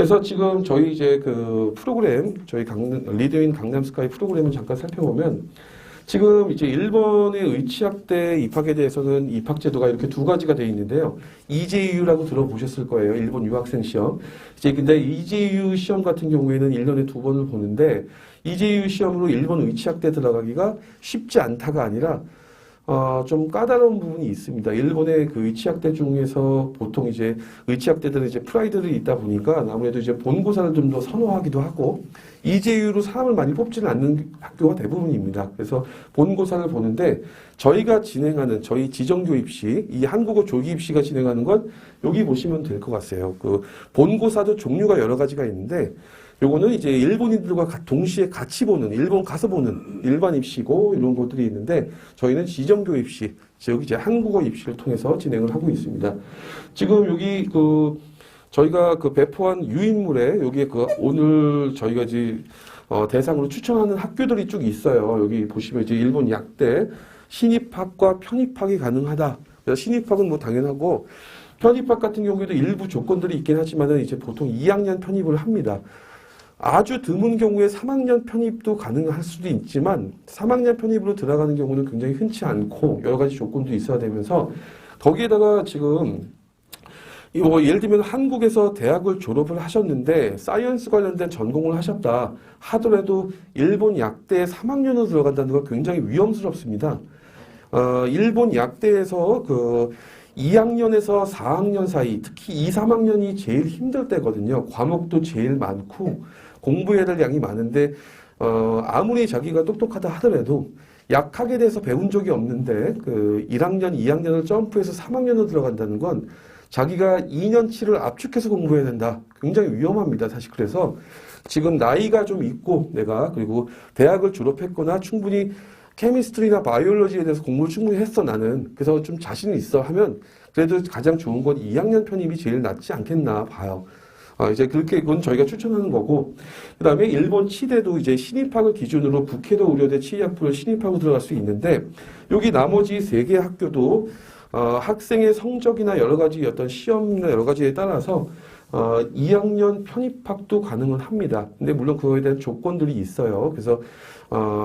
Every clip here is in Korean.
그래서 지금 저희 이제 그 프로그램, 저희 리드윈 강남 스카이 프로그램을 잠깐 살펴보면 지금 이제 일본의 의치학대 입학에 대해서는 입학 제도가 이렇게 두 가지가 되어 있는데요. EJU라고 들어보셨을 거예요. 일본 유학생 시험. 이제 근데 EJU 시험 같은 경우에는 1년에 두 번을 보는데 EJU 시험으로 일본 의치학대 들어가기가 쉽지 않다가 아니라 좀 까다로운 부분이 있습니다. 일본의 그 의치학대 중에서 보통 이제 의치학대들은 이제 프라이드들이 있다 보니까 아무래도 이제 본고사를 좀 더 선호하기도 하고 EJU로 사람을 많이 뽑지는 않는 학교가 대부분입니다. 그래서 본고사를 보는데 저희가 진행하는 저희 지정교입시, 이 한국어 조기입시가 진행하는 건 여기 보시면 될 것 같아요. 그 본고사도 종류가 여러 가지가 있는데 요거는 이제 일본인들과 동시에 같이 보는, 일본 가서 보는 일반 입시고 이런 것들이 있는데 저희는 지정교 입시, 즉 이제 한국어 입시를 통해서 진행을 하고 있습니다. 지금 여기 저희가 배포한 유인물에 여기에 오늘 저희가 이제 대상으로 추천하는 학교들이 쭉 있어요. 여기 보시면 이제 일본 약대 신입학과 편입학이 가능하다. 그래서 신입학은 뭐 당연하고 편입학 같은 경우에도 일부 조건들이 있긴 하지만은 이제 보통 2학년 편입을 합니다. 아주 드문 경우에 3학년 편입도 가능할 수도 있지만 3학년 편입으로 들어가는 경우는 굉장히 흔치 않고 여러 가지 조건도 있어야 되면서 거기에다가 지금 예를 들면 한국에서 대학을 졸업을 하셨는데 사이언스 관련된 전공을 하셨다 하더라도 일본 약대에 3학년으로 들어간다는 건 굉장히 위험스럽습니다. 일본 약대에서 2학년에서 4학년 사이, 특히 2, 3학년이 제일 힘들 때거든요. 과목도 제일 많고 공부해야 될 양이 많은데 아무리 자기가 똑똑하다 하더라도 약학에 대해서 배운 적이 없는데 1학년, 2학년을 점프해서 3학년으로 들어간다는 건 자기가 2년치를 압축해서 공부해야 된다. 굉장히 위험합니다. 사실 그래서 지금 나이가 좀 있고 그리고 대학을 졸업했거나 충분히 케미스트리나 바이올로지에 대해서 공부를 충분히 했어 나는. 그래서 좀 자신이 있어 하면 그래도 가장 좋은 건 2학년 편입이 제일 낫지 않겠나 봐요. 이제 그건 저희가 추천하는 거고. 그 다음에 일본 치대도 이제 신입학을 기준으로 북해도 우려대 치의학부를 신입학으로 들어갈 수 있는데 여기 나머지 3개 학교도 학생의 성적이나 여러 가지 어떤 시험이나 여러 가지에 따라서 2학년 편입학도 가능은 합니다. 근데 물론 그거에 대한 조건들이 있어요. 그래서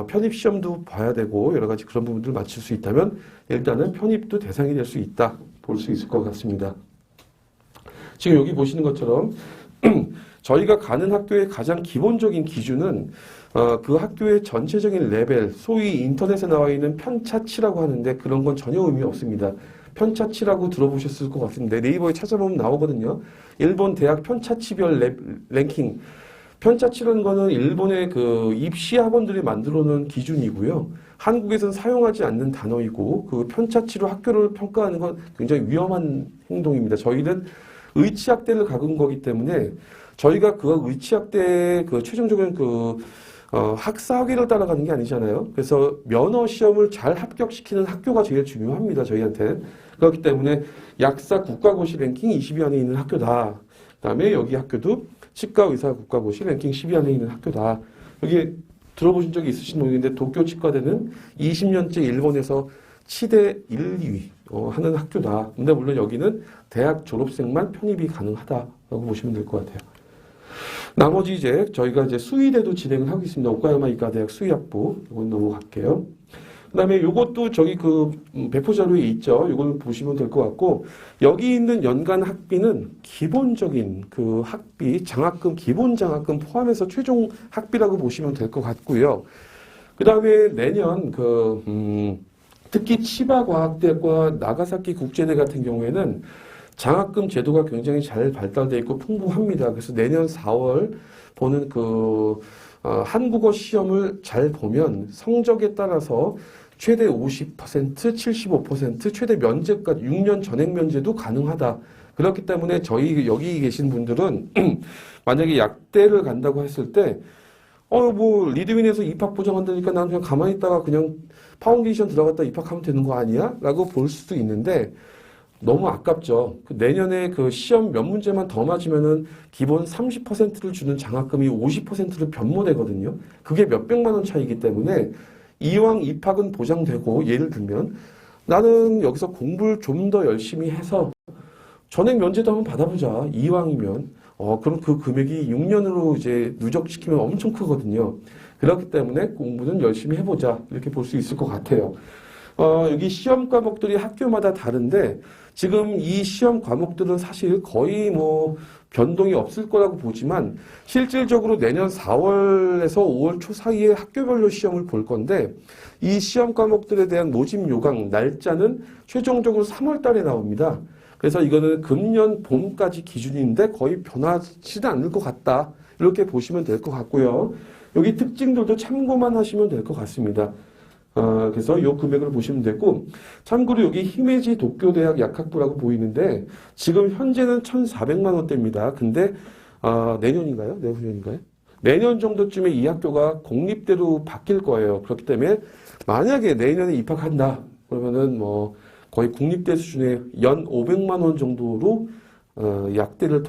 편입 시험도 봐야 되고 여러 가지 그런 부분들을 맞출 수 있다면 일단은 편입도 대상이 될 수 있다. 볼 수 있을 것 같습니다. 지금 여기 보시는 것처럼 저희가 가는 학교의 가장 기본적인 기준은 그 학교의 전체적인 레벨, 소위 인터넷에 나와 있는 편차치라고 하는데 그런 건 전혀 의미 없습니다. 편차치라고 들어보셨을 것 같은데 네이버에 찾아보면 나오거든요. 일본 대학 편차치별 랭킹. 편차치라는 거는 일본의 입시 학원들이 만들어 놓은 기준이고요. 한국에서는 사용하지 않는 단어이고 그 편차치로 학교를 평가하는 건 굉장히 위험한 행동입니다. 저희는 의치학대를 가군 거기 때문에 저희가 의치학대의 최종적인 학사학위를 따라가는 게 아니잖아요. 그래서 면허 시험을 잘 합격시키는 학교가 제일 중요합니다. 저희한테. 그렇기 때문에 약사 국가고시 랭킹 20위 안에 있는 학교다. 그다음에 여기 학교도 치과 의사 국가고시 랭킹 10위 안에 있는 학교다. 여기 들어보신 적이 있으신 모르겠는데 도쿄 치과대는 20년째 일본에서 치대 1, 2위 하는 학교다. 근데 물론 여기는 대학 졸업생만 편입이 가능하다라고 보시면 될 것 같아요. 나머지 이제 저희가 이제 수의대도 진행을 하고 있습니다. 오카야마 이과대학 수의학부. 이건 넘어갈게요. 그 다음에 요것도 저기 배포 자료에 있죠. 이걸 보시면 될 것 같고, 여기 있는 연간 학비는 기본적인 학비, 장학금, 기본 장학금 포함해서 최종 학비라고 보시면 될 것 같고요. 그 다음에 내년 특히 치바과학대학과 나가사키 국제대 같은 경우에는 장학금 제도가 굉장히 잘 발달되어 있고 풍부합니다. 그래서 내년 4월 보는 한국어 시험을 잘 보면 성적에 따라서 최대 50%, 75%, 최대 면제까지 6년 전액 면제도 가능하다. 그렇기 때문에 저희 여기 계신 분들은 만약에 약대를 간다고 했을 때 리드윈에서 입학 보장한다니까 난 그냥 가만히 있다가 그냥 파운데이션 들어갔다 입학하면 되는 거 아니야? 라고 볼 수도 있는데 너무 아깝죠. 내년에 시험 몇 문제만 더 맞으면은 기본 30%를 주는 장학금이 50%를 변모되거든요. 그게 몇백만 원 차이기 때문에 이왕 입학은 보장되고 예를 들면 나는 여기서 공부를 좀 더 열심히 해서 전액 면제도 한번 받아보자. 이왕이면 그럼 그 금액이 6년으로 이제 누적시키면 엄청 크거든요. 그렇기 때문에 공부는 열심히 해보자. 이렇게 볼 수 있을 것 같아요. 여기 시험 과목들이 학교마다 다른데 지금 이 시험 과목들은 사실 거의 뭐 변동이 없을 거라고 보지만 실질적으로 내년 4월에서 5월 초 사이에 학교별로 시험을 볼 건데 이 시험 과목들에 대한 모집 요강 날짜는 최종적으로 3월 달에 나옵니다. 그래서 이거는 금년 봄까지 기준인데 거의 변하지는 않을 것 같다. 이렇게 보시면 될 것 같고요. 여기 특징들도 참고만 하시면 될 것 같습니다. 그래서 이 금액을 보시면 되고, 참고로 여기 히메지 도쿄대학 약학부라고 보이는데, 지금 현재는 1,400만 원대입니다. 근데, 내년인가요? 내후년인가요? 내년 정도쯤에 이 학교가 공립대로 바뀔 거예요. 그렇기 때문에, 만약에 내년에 입학한다. 그러면은 뭐, 거의 국립대 수준의 연 500만 원 정도로, 약대를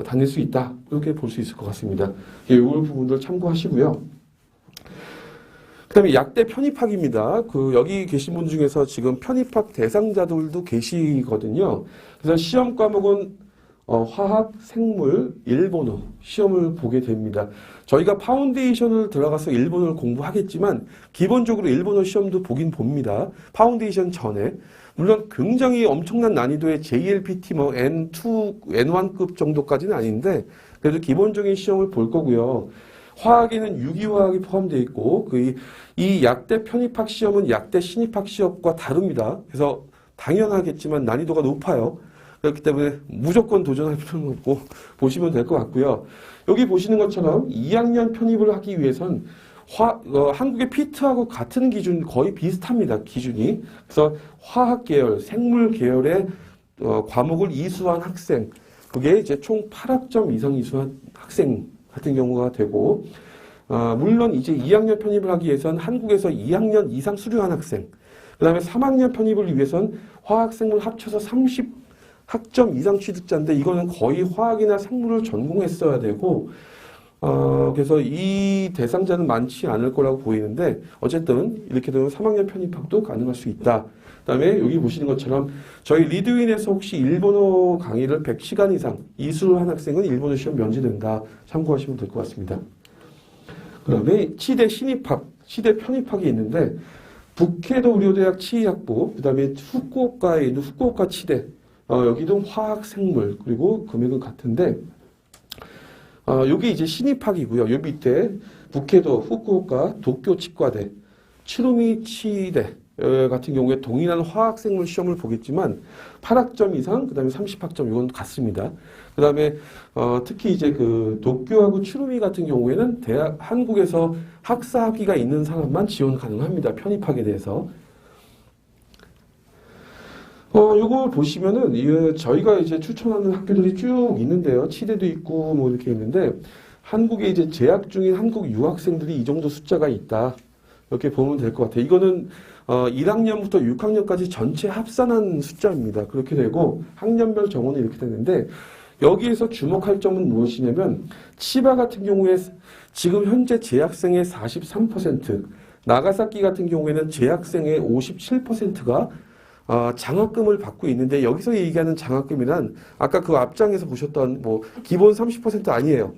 다닐 수 있다. 이렇게 볼 수 있을 것 같습니다. 이 부분들 참고하시고요. 그다음에 약대 편입학입니다. 여기 계신 분 중에서 지금 편입학 대상자들도 계시거든요. 그래서 시험 과목은 화학, 생물, 일본어 시험을 보게 됩니다. 저희가 파운데이션을 들어가서 일본어를 공부하겠지만 기본적으로 일본어 시험도 보긴 봅니다. 파운데이션 전에. 물론 굉장히 엄청난 난이도의 JLPT 뭐 N2, N1급 정도까지는 아닌데 그래도 기본적인 시험을 볼 거고요. 화학에는 유기화학이 포함되어 있고 이 약대 편입학 시험은 약대 신입학 시험과 다릅니다. 그래서 당연하겠지만 난이도가 높아요. 그렇기 때문에 무조건 도전할 필요는 없고 보시면 될 것 같고요. 여기 보시는 것처럼 2학년 편입을 하기 위해선 한국의 피트하고 같은 기준 거의 비슷합니다. 기준이. 그래서 화학 계열, 생물 계열의 과목을 이수한 학생 그게 이제 총 8학점 이상 이수한 학생 같은 경우가 되고 물론 이제 2학년 편입을 하기 위해선 한국에서 2학년 이상 수료한 학생 그 다음에 3학년 편입을 위해선 화학생물 합쳐서 30학점 이상 취득자인데 이거는 거의 화학이나 생물을 전공했어야 되고 그래서 이 대상자는 많지 않을 거라고 보이는데 어쨌든 이렇게 되면 3학년 편입학도 가능할 수 있다. 그 다음에 여기 보시는 것처럼 저희 리드윈에서 혹시 일본어 강의를 100시간 이상 이수한 학생은 일본어 시험 면제된다. 참고하시면 될 것 같습니다. 그 다음에 치대 신입학, 치대 편입학이 있는데 북해도 의료대학 치의학부, 그 다음에 후쿠오카에 있는 후쿠오카 치대 여기도 화학, 생물 그리고 금액은 같은데 여기 이제 신입학이고요. 요 밑에 북해도 후쿠오카 도쿄 치과대, 츠루미 치대 같은 경우에 동일한 화학생물 시험을 보겠지만 8학점 이상, 그 다음에 30학점 이건 같습니다. 그 다음에 특히 이제 도쿄하고 츠루미 같은 경우에는 한국에서 학사 학위가 있는 사람만 지원 가능합니다. 편입학에 대해서. 요거 보시면은 저희가 이제 추천하는 학교들이 쭉 있는데요. 치대도 있고 뭐 이렇게 있는데 한국에 이제 재학 중인 한국 유학생들이 이 정도 숫자가 있다. 이렇게 보면 될 것 같아요. 이거는 1학년부터 6학년까지 전체 합산한 숫자입니다. 그렇게 되고 학년별 정원이 이렇게 되는데 여기에서 주목할 점은 무엇이냐면 치바 같은 경우에 지금 현재 재학생의 43%, 나가사키 같은 경우에는 재학생의 57%가 장학금을 받고 있는데 여기서 얘기하는 장학금이란 아까 그 앞장에서 보셨던 뭐 기본 30% 아니에요.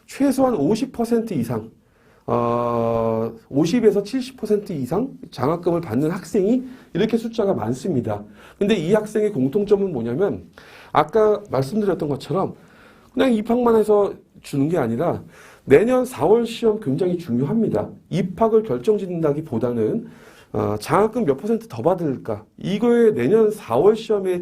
최소한 50% 이상 50에서 70% 이상 장학금을 받는 학생이 이렇게 숫자가 많습니다. 근데 이 학생의 공통점은 뭐냐면 아까 말씀드렸던 것처럼 그냥 입학만 해서 주는 게 아니라 내년 4월 시험 굉장히 중요합니다. 입학을 결정짓는다기보다는 장학금 몇 퍼센트 더 받을까? 이거에 내년 4월 시험에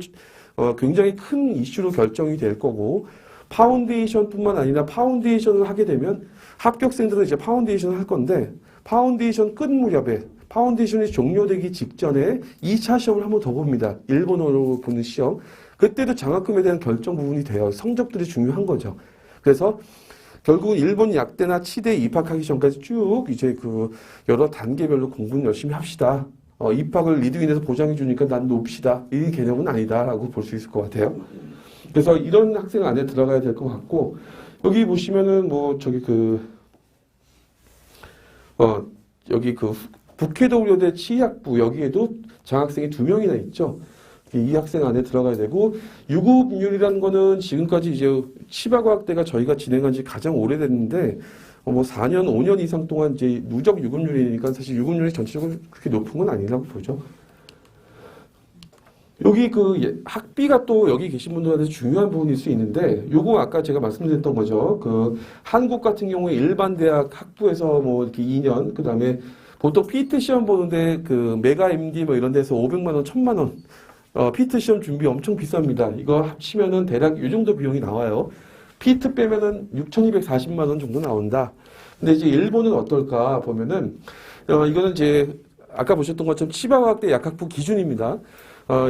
굉장히 큰 이슈로 결정이 될 거고 파운데이션뿐만 아니라 파운데이션을 하게 되면 합격생들은 이제 파운데이션을 할 건데 파운데이션 끝 무렵에 파운데이션이 종료되기 직전에 2차 시험을 한번 더 봅니다. 일본어로 보는 시험. 그때도 장학금에 대한 결정 부분이 돼요. 성적들이 중요한 거죠. 그래서 결국은 일본 약대나 치대에 입학하기 전까지 쭉 이제 여러 단계별로 공부는 열심히 합시다. 입학을 리드윈에서 보장해 주니까 난 높시다. 이 개념은 아니다라고 볼 수 있을 것 같아요. 그래서 이런 학생 안에 들어가야 될 것 같고 여기 보시면은 뭐 여기 북해도 의료대 치의학부 여기에도 장학생이 2명이나 있죠. 이 학생 안에 들어가야 되고, 유급률이라는 거는 지금까지 이제 치과과학대가 저희가 진행한 지 가장 오래됐는데, 뭐 4년, 5년 이상 동안 이제 누적 유급률이니까 사실 유급률이 전체적으로 그렇게 높은 건 아니라고 보죠. 여기 그 학비가 또 여기 계신 분들한테 중요한 부분일 수 있는데, 요거 아까 제가 말씀드렸던 거죠. 그 한국 같은 경우에 일반 대학 학부에서 뭐 이렇게 2년, 그 다음에 보통 피트 시험 보는데 그 메가 MD 뭐 이런 데서 500만 원, 1000만 원, 피트 시험 준비 엄청 비쌉니다. 이거 합치면은 대략 이 정도 비용이 나와요. 피트 빼면은 6,240만 원 정도 나온다. 근데 이제 일본은 어떨까 보면은, 이거는 이제 아까 보셨던 것처럼 치과과학대 약학부 기준입니다.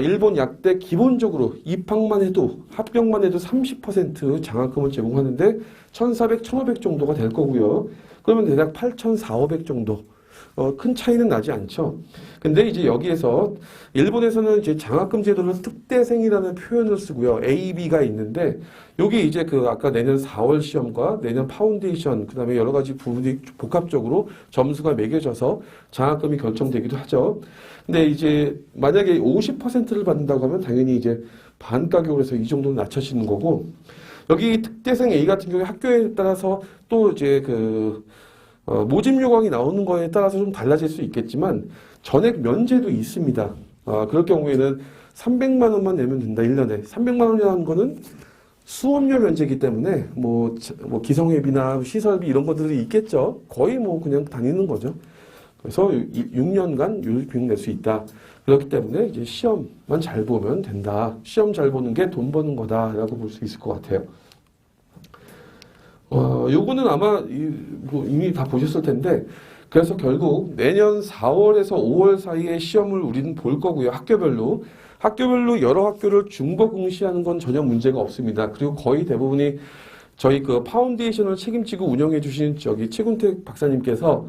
일본 약대 기본적으로 입학만 해도, 합격만 해도 30% 장학금을 제공하는데 1,400, 1,500 정도가 될 거고요. 그러면 대략 8,400, 500 정도. 큰 차이는 나지 않죠. 근데 이제 여기에서 일본에서는 이제 장학금 제도는 특대생이라는 표현을 쓰고요. A, B가 있는데 여기 이제 그 아까 내년 4월 시험과 내년 파운데이션 그다음에 여러 가지 부분이 복합적으로 점수가 매겨져서 장학금이 결정되기도 하죠. 근데 이제 만약에 50%를 받는다고 하면 당연히 이제 반 가격으로 해서 이 정도는 낮춰지는 거고, 여기 특대생 A 같은 경우에 학교에 따라서 또 이제 그 모집 요강이 나오는 거에 따라서 좀 달라질 수 있겠지만 전액 면제도 있습니다. 그럴 경우에는 300만 원만 내면 된다. 1년에. 300만 원이라는 거는 수업료 면제이기 때문에 뭐 기성회비나 시설비 이런 것들이 있겠죠. 거의 뭐 그냥 다니는 거죠. 그래서 6년간 요 비용 낼 수 있다. 그렇기 때문에 이제 시험만 잘 보면 된다. 시험 잘 보는 게 돈 버는 거다라고 볼 수 있을 것 같아요. 요거는 아마 뭐 이미 다 보셨을 텐데, 그래서 결국 내년 4월에서 5월 사이에 시험을 우리는 볼 거고요. 학교별로 여러 학교를 중복응시하는 건 전혀 문제가 없습니다. 그리고 거의 대부분이 저희 그 파운데이션을 책임지고 운영해 주신 저기 최군택 박사님께서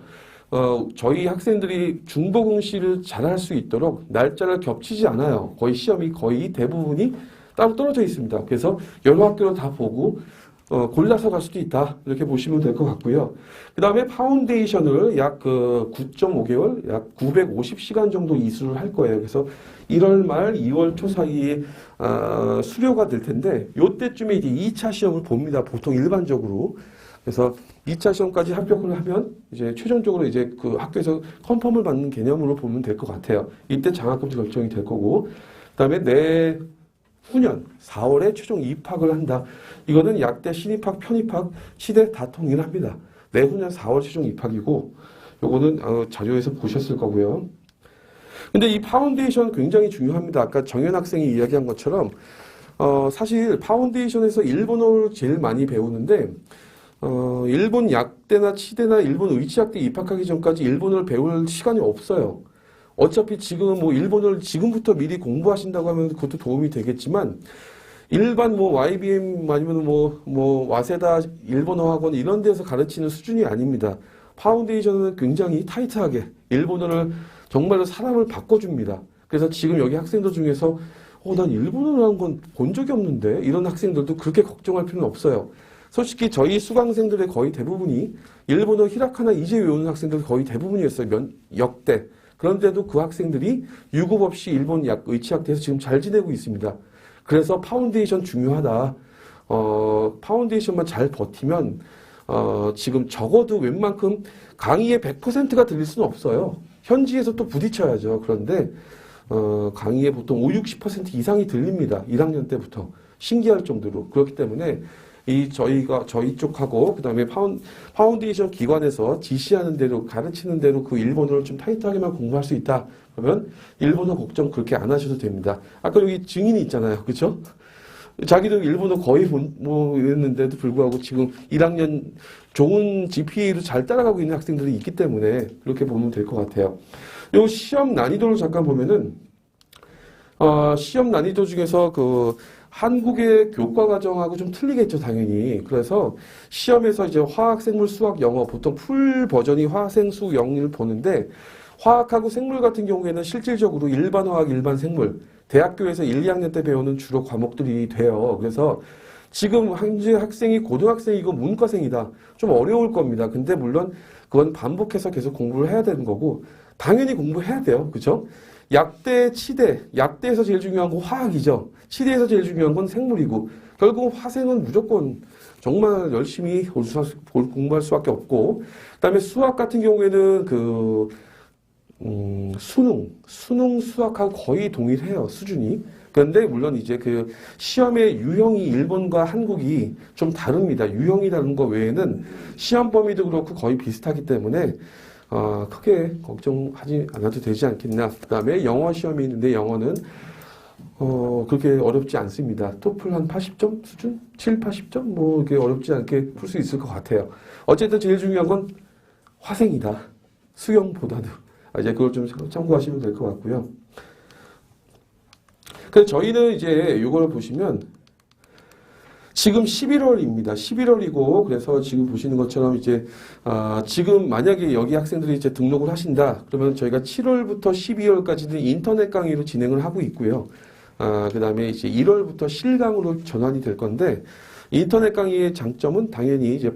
저희 학생들이 중복응시를 잘할 수 있도록 날짜를 겹치지 않아요. 거의 시험이 거의 대부분이 따로 떨어져 있습니다. 그래서 여러 학교를 다 보고 골라서 갈 수도 있다. 이렇게 보시면 될 것 같고요. 그 다음에 파운데이션을 약 9.5개월, 약 950시간 정도 이수를 할 거예요. 그래서 1월 말 2월 초 사이에 수료가 될 텐데, 요때쯤에 이제 2차 시험을 봅니다. 보통 일반적으로. 그래서 2차 시험까지 합격을 하면 이제 최종적으로 이제 그 학교에서 컨펌을 받는 개념으로 보면 될 것 같아요. 이때 장학금도 결정이 될 거고, 그 다음에 내후년 4월에 최종 입학을 한다. 이거는 약대 신입학, 편입학, 치대 다 통일합니다. 내후년 4월 최종 입학이고, 요거는 자료에서 보셨을 거고요. 근데 이 파운데이션 굉장히 중요합니다. 아까 정현 학생이 이야기한 것처럼 사실 파운데이션에서 일본어를 제일 많이 배우는데, 일본 약대나 치대나 일본 의치학대 입학하기 전까지 일본어를 배울 시간이 없어요. 어차피 지금 뭐 일본어를 지금부터 미리 공부하신다고 하면 그것도 도움이 되겠지만, 일반 뭐 YBM 아니면 뭐 와세다 일본어 학원 이런 데서 가르치는 수준이 아닙니다. 파운데이션은 굉장히 타이트하게 일본어를 정말로 사람을 바꿔줍니다. 그래서 지금 여기 학생들 중에서 난 일본어라는 건 본 적이 없는데, 이런 학생들도 그렇게 걱정할 필요는 없어요. 솔직히 저희 수강생들의 거의 대부분이 일본어 히라카나 이제 외우는 학생들 거의 대부분이었어요. 역대. 그런데도 그 학생들이 유급 없이 일본 의치학대에서 지금 잘 지내고 있습니다. 그래서 파운데이션 중요하다. 파운데이션만 잘 버티면 지금 적어도 웬만큼 강의의 100%가 들릴 수는 없어요. 현지에서 또 부딪혀야죠. 그런데 강의의 보통 5, 60% 이상이 들립니다. 1학년 때부터. 신기할 정도로. 그렇기 때문에 저희 쪽하고 그다음에 파운데이션 기관에서 지시하는 대로 가르치는 대로 그 일본어를 좀 타이트하게만 공부할 수 있다. 그러면 일본어 걱정 그렇게 안 하셔도 됩니다. 아까 여기 증인이 있잖아요. 그렇죠? 자기도 일본어 거의 이랬는데도 불구하고 지금 1학년 좋은 GPA로 잘 따라가고 있는 학생들이 있기 때문에 그렇게 보면 될 것 같아요. 요 시험 난이도를 잠깐 보면은 시험 난이도 중에서 그 한국의 교과 과정하고 좀 틀리겠죠, 당연히. 그래서 시험에서 이제 화학, 생물, 수학, 영어 보통 풀 버전이 화학, 생, 수, 영을 보는데, 화학하고 생물 같은 경우에는 실질적으로 일반 화학, 일반 생물, 대학교에서 1, 2학년 때 배우는 주로 과목들이 돼요. 그래서 지금 현재 학생이 고등학생이고 문과생이다. 좀 어려울 겁니다. 근데 물론 그건 반복해서 계속 공부를 해야 되는 거고, 당연히 공부해야 돼요. 그죠? 약대, 치대, 약대에서 제일 중요한 건 화학이죠. 치대에서 제일 중요한 건 생물이고 결국 화생은 무조건 정말 열심히 공부할 수밖에 없고 그다음에 수학 같은 경우에는 수능 수학하고 거의 동일해요 수준이. 그런데 물론 이제 그 시험의 유형이 일본과 한국이 좀 다릅니다. 유형이 다른 거 외에는 시험 범위도 그렇고 거의 비슷하기 때문에 크게 걱정하지 않아도 되지 않겠나. 그다음에 영어 시험이 있는데 영어는 그렇게 어렵지 않습니다. 토플 한 80점 수준? 7, 80점? 뭐 이렇게 어렵지 않게 풀 수 있을 것 같아요. 어쨌든 제일 중요한 건 화생이다. 수영보다도. 이제 그걸 좀 참고하시면 될 것 같고요. 그래서 저희는 이제 이걸 보시면 지금 11월입니다. 11월이고 그래서 지금 보시는 것처럼 이제 지금 만약에 여기 학생들이 이제 등록을 하신다. 그러면 저희가 7월부터 12월까지는 인터넷 강의로 진행을 하고 있고요. 그다음에 이제 1월부터 실강으로 전환이 될 건데 인터넷 강의의 장점은 당연히 이제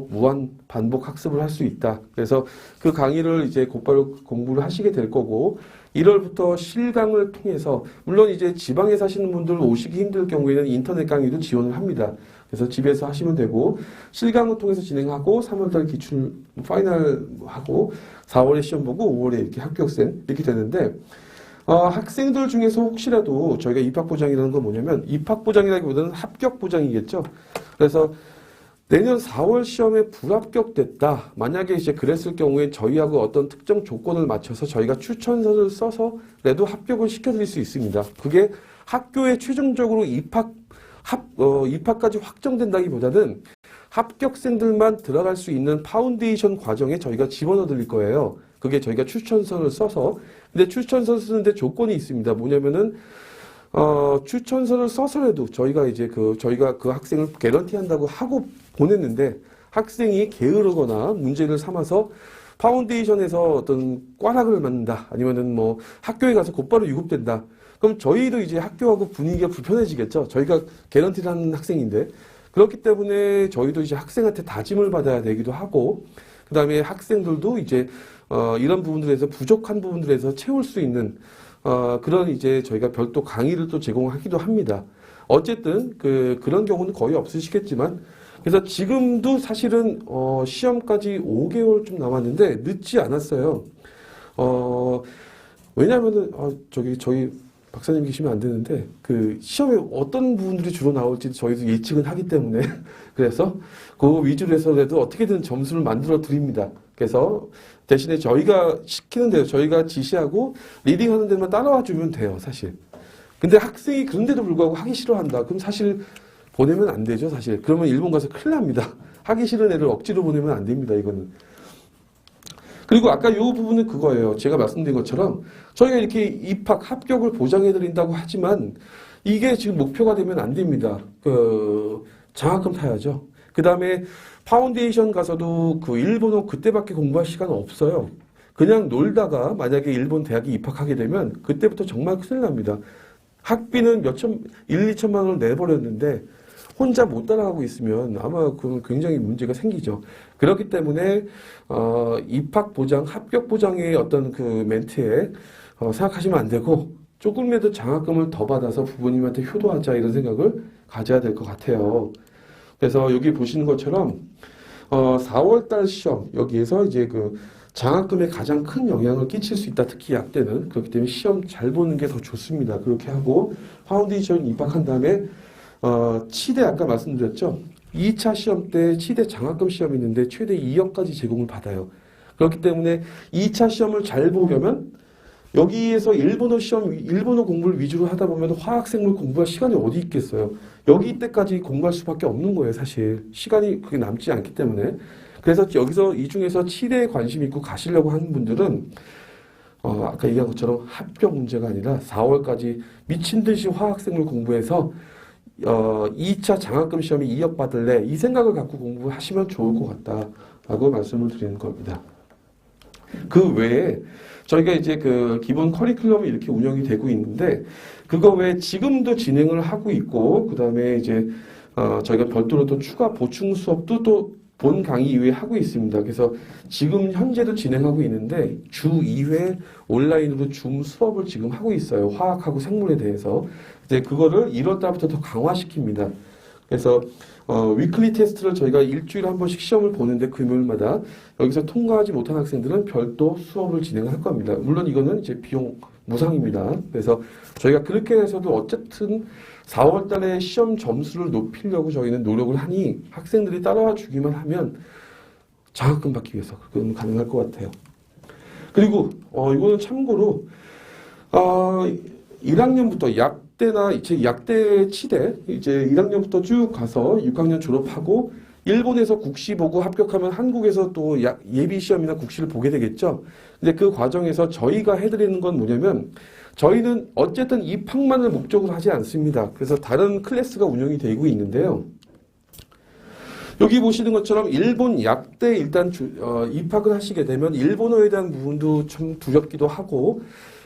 무한 반복 학습을 할 수 있다. 그래서 그 강의를 이제 곧바로 공부를 하시게 될 거고 1월부터 실강을 통해서 물론 이제 지방에 사시는 분들 오시기 힘들 경우에는 인터넷 강의도 지원을 합니다. 그래서 집에서 하시면 되고 실강을 통해서 진행하고 3월달 기출 파이널 하고 4월에 시험 보고 5월에 이렇게 합격생 이렇게 되는데 학생들 중에서 혹시라도 저희가 입학보장이라는 건 뭐냐면 입학보장이라기보다는 합격보장이겠죠. 그래서 내년 4월 시험에 불합격됐다. 만약에 이제 그랬을 경우에 저희하고 어떤 특정 조건을 맞춰서 저희가 추천서를 써서라도 합격을 시켜드릴 수 있습니다. 그게 학교에 최종적으로 입학까지 확정된다기보다는 합격생들만 들어갈 수 있는 파운데이션 과정에 저희가 집어넣어 드릴 거예요. 그게 저희가 추천서를 써서. 근데 추천서를 쓰는데 조건이 있습니다. 뭐냐면은 추천서를 써서라도 저희가 그 학생을 개런티 한다고 하고 보냈는데 학생이 게으르거나 문제를 삼아서 파운데이션에서 어떤 꽈락을 맞는다. 아니면은 뭐 학교에 가서 곧바로 유급된다. 그럼 저희도 이제 학교하고 분위기가 불편해지겠죠. 저희가 개런티를 하는 학생인데. 그렇기 때문에 저희도 이제 학생한테 다짐을 받아야 되기도 하고, 그 다음에 학생들도 이제, 이런 부분들에서 부족한 부분들에서 채울 수 있는, 그런 이제 저희가 별도 강의를 또 제공하기도 합니다. 어쨌든, 그런 경우는 거의 없으시겠지만, 그래서 지금도 사실은, 시험까지 5개월 좀 남았는데, 늦지 않았어요. 왜냐면은, 저희 박사님 계시면 안 되는데, 시험에 어떤 부분들이 주로 나올지 저희도 예측은 하기 때문에, 그래서 그 위주로 해서라도 어떻게든 점수를 만들어 드립니다. 그래서 대신에 저희가 시키는 대로, 저희가 지시하고 리딩 하는 데만 따라와 주면 돼요, 사실. 근데 학생이 그런데도 불구하고 하기 싫어한다. 그럼 사실 보내면 안 되죠, 사실. 그러면 일본 가서 큰일 납니다. 하기 싫은 애를 억지로 보내면 안 됩니다, 이거는. 그리고 아까 이 부분은 그거예요. 제가 말씀드린 것처럼 저희가 이렇게 합격을 보장해드린다고 하지만 이게 지금 목표가 되면 안 됩니다. 장학금 타야죠. 그 다음에 파운데이션 가서도 일본어 그때밖에 공부할 시간은 없어요. 그냥 놀다가 만약에 일본 대학에 입학하게 되면 그때부터 정말 큰일 납니다. 학비는 1, 2천만 원을 내버렸는데 혼자 못 따라가고 있으면 아마 그건 굉장히 문제가 생기죠. 그렇기 때문에 입학 보장, 합격 보장의 어떤 멘트에 생각하시면 안 되고 조금이라도 장학금을 더 받아서 부모님한테 효도하자 이런 생각을 가져야 될 것 같아요. 그래서 여기 보시는 것처럼 4월달 시험 여기에서 이제 장학금에 가장 큰 영향을 끼칠 수 있다. 특히 약대는 그렇기 때문에 시험 잘 보는 게 더 좋습니다. 그렇게 하고 파운데이션 입학한 다음에 치대 아까 말씀드렸죠. 2차 시험 때 치대 장학금 시험이 있는데 최대 2억까지 제공을 받아요. 그렇기 때문에 2차 시험을 잘 보려면 여기에서 일본어 공부를 위주로 하다 보면 화학생물 공부할 시간이 어디 있겠어요. 여기 때까지 공부할 수밖에 없는 거예요, 사실. 시간이 그게 남지 않기 때문에. 그래서 여기서 이 중에서 치대에 관심 있고 가시려고 하는 분들은 아까 얘기한 것처럼 합격 문제가 아니라 4월까지 미친 듯이 화학생물 공부해서 2차 장학금 시험에 2억 받을래 이 생각을 갖고 공부하시면 좋을 것 같다라고 말씀을 드리는 겁니다. 그 외에 저희가 이제 기본 커리큘럼이 이렇게 운영이 되고 있는데 그거 외에 지금도 진행을 하고 있고 그 다음에 이제 저희가 별도로 또 추가 보충 수업도 또 본 강의 이외에 하고 있습니다. 그래서 지금 현재도 진행하고 있는데 주 2회 온라인으로 줌 수업을 지금 하고 있어요. 화학하고 생물에 대해서. 이제 그거를 1월 달부터 더 강화시킵니다. 그래서 위클리 테스트를 저희가 일주일에 한 번씩 시험을 보는데 금요일마다 여기서 통과하지 못한 학생들은 별도 수업을 진행할 겁니다. 물론 이거는 이제 비용 무상입니다. 그래서 저희가 그렇게 해서도 어쨌든 4월 달에 시험 점수를 높이려고 저희는 노력을 하니 학생들이 따라와 주기만 하면 장학금 받기 위해서 그건 가능할 것 같아요. 그리고 이거는 참고로 1학년부터 약대 치대 이제 1학년부터 쭉 가서 6학년 졸업하고 일본에서 국시 보고 합격하면 한국에서 또 예비 시험이나 국시를 보게 되겠죠. 근데 그 과정에서 저희가 해드리는 건 뭐냐면 저희는 어쨌든 입학만을 목적으로 하지 않습니다. 그래서 다른 클래스가 운영이 되고 있는데요. 여기 보시는 것처럼 일본 약대 일단 입학을 하시게 되면 일본어에 대한 부분도 좀 두렵기도 하고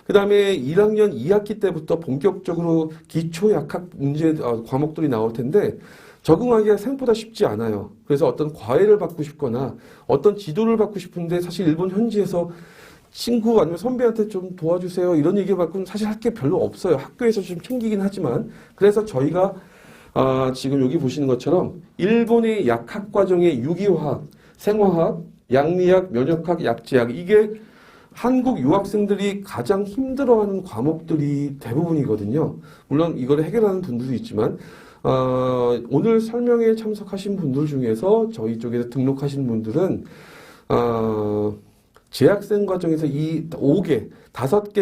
그 다음에 1학년 2학기 때부터 본격적으로 기초 약학 문제 과목들이 나올 텐데 적응하기가 생각보다 쉽지 않아요. 그래서 어떤 과외를 받고 싶거나 어떤 지도를 받고 싶은데 사실 일본 현지에서 친구 아니면 선배한테 좀 도와주세요 이런 얘기 받고는 사실 할 게 별로 없어요. 학교에서 좀 챙기긴 하지만 그래서 저희가 지금 여기 보시는 것처럼 일본의 약학 과정의 유기화학, 생화학, 양리학, 면역학, 약제학 이게 한국 유학생들이 가장 힘들어하는 과목들이 대부분이거든요. 물론 이걸 해결하는 분들도 있지만 오늘 설명에 참석하신 분들 중에서 저희 쪽에서 등록하신 분들은 재학생 과정에서 이 5개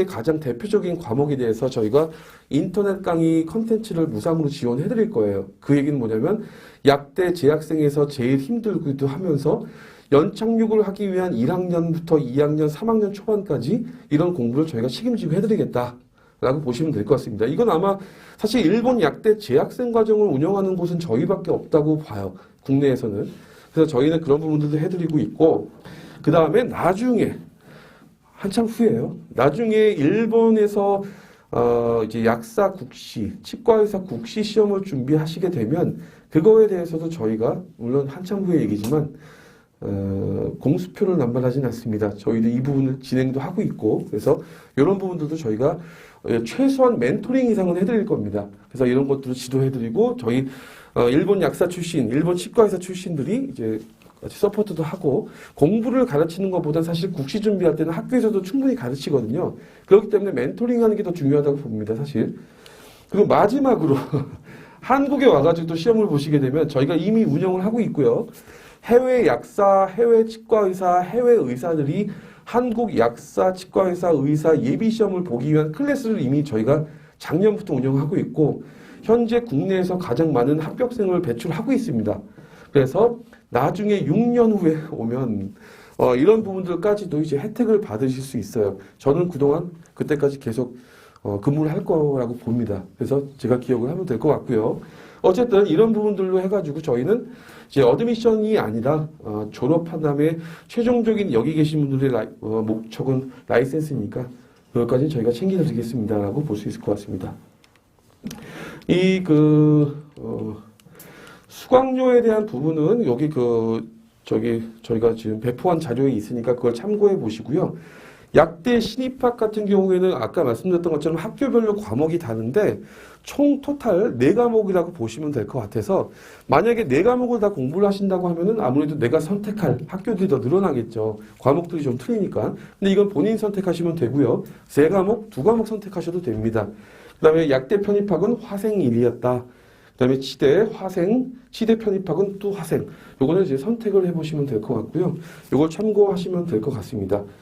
가장 대표적인 과목에 대해서 저희가 인터넷 강의 컨텐츠를 무상으로 지원해 드릴 거예요. 그 얘기는 뭐냐면 약대 재학생에서 제일 힘들기도 하면서 연착륙을 하기 위한 1학년부터 2학년, 3학년 초반까지 이런 공부를 저희가 책임지고 해드리겠다라고 보시면 될 것 같습니다. 이건 아마 사실 일본 약대 재학생 과정을 운영하는 곳은 저희밖에 없다고 봐요. 국내에서는. 그래서 저희는 그런 부분들도 해드리고 있고 그 다음에 나중에 한참 후에요. 나중에 일본에서 이제 약사 국시, 치과의사 국시 시험을 준비하시게 되면 그거에 대해서도 저희가 물론 한참 후의 얘기지만 공수표를 남발하진 않습니다. 저희도 이 부분을 진행도 하고 있고 그래서 이런 부분들도 저희가 최소한 멘토링 이상은 해드릴 겁니다. 그래서 이런 것들을 지도해드리고 저희 일본 약사 출신, 일본 치과의사 출신들이 이제 같이 서포트도 하고 공부를 가르치는 것보다 사실 국시 준비할 때는 학교에서도 충분히 가르치거든요. 그렇기 때문에 멘토링하는 게 더 중요하다고 봅니다. 사실. 그리고 마지막으로 한국에 와가지고 또 시험을 보시게 되면 저희가 이미 운영을 하고 있고요. 해외 약사, 해외 치과의사, 해외 의사들이 한국 약사, 치과의사, 의사 예비시험을 보기 위한 클래스를 이미 저희가 작년부터 운영하고 있고 현재 국내에서 가장 많은 합격생을 배출하고 있습니다. 그래서 나중에 6년 후에 오면 이런 부분들까지도 이제 혜택을 받으실 수 있어요. 저는 그동안 그때까지 계속 근무를 할 거라고 봅니다. 그래서 제가 기억을 하면 될 것 같고요. 어쨌든 이런 부분들로 해가지고 저희는 이제 어드미션이 아니라 졸업한 다음에 최종적인 여기 계신 분들의 목적은 라이센스니까 그것까지는 저희가 챙겨드리겠습니다라고 볼 수 있을 것 같습니다. 수강료에 대한 부분은 여기 저희가 지금 배포한 자료에 있으니까 그걸 참고해 보시고요. 약대 신입학 같은 경우에는 아까 말씀드렸던 것처럼 학교별로 과목이 다른데 총 토탈 4과목이라고 보시면 될 것 같아서 만약에 4과목을 다 공부를 하신다고 하면은 아무래도 내가 선택할 학교들이 더 늘어나겠죠. 과목들이 좀 틀리니까. 근데 이건 본인 선택하시면 되고요. 3과목, 2과목 선택하셔도 됩니다. 그 다음에 약대 편입학은 화생 1이었다. 그 다음에 치대, 화생, 치대 편입학은 또 화생. 요거는 이제 선택을 해보시면 될 것 같고요. 요걸 참고하시면 될 것 같습니다.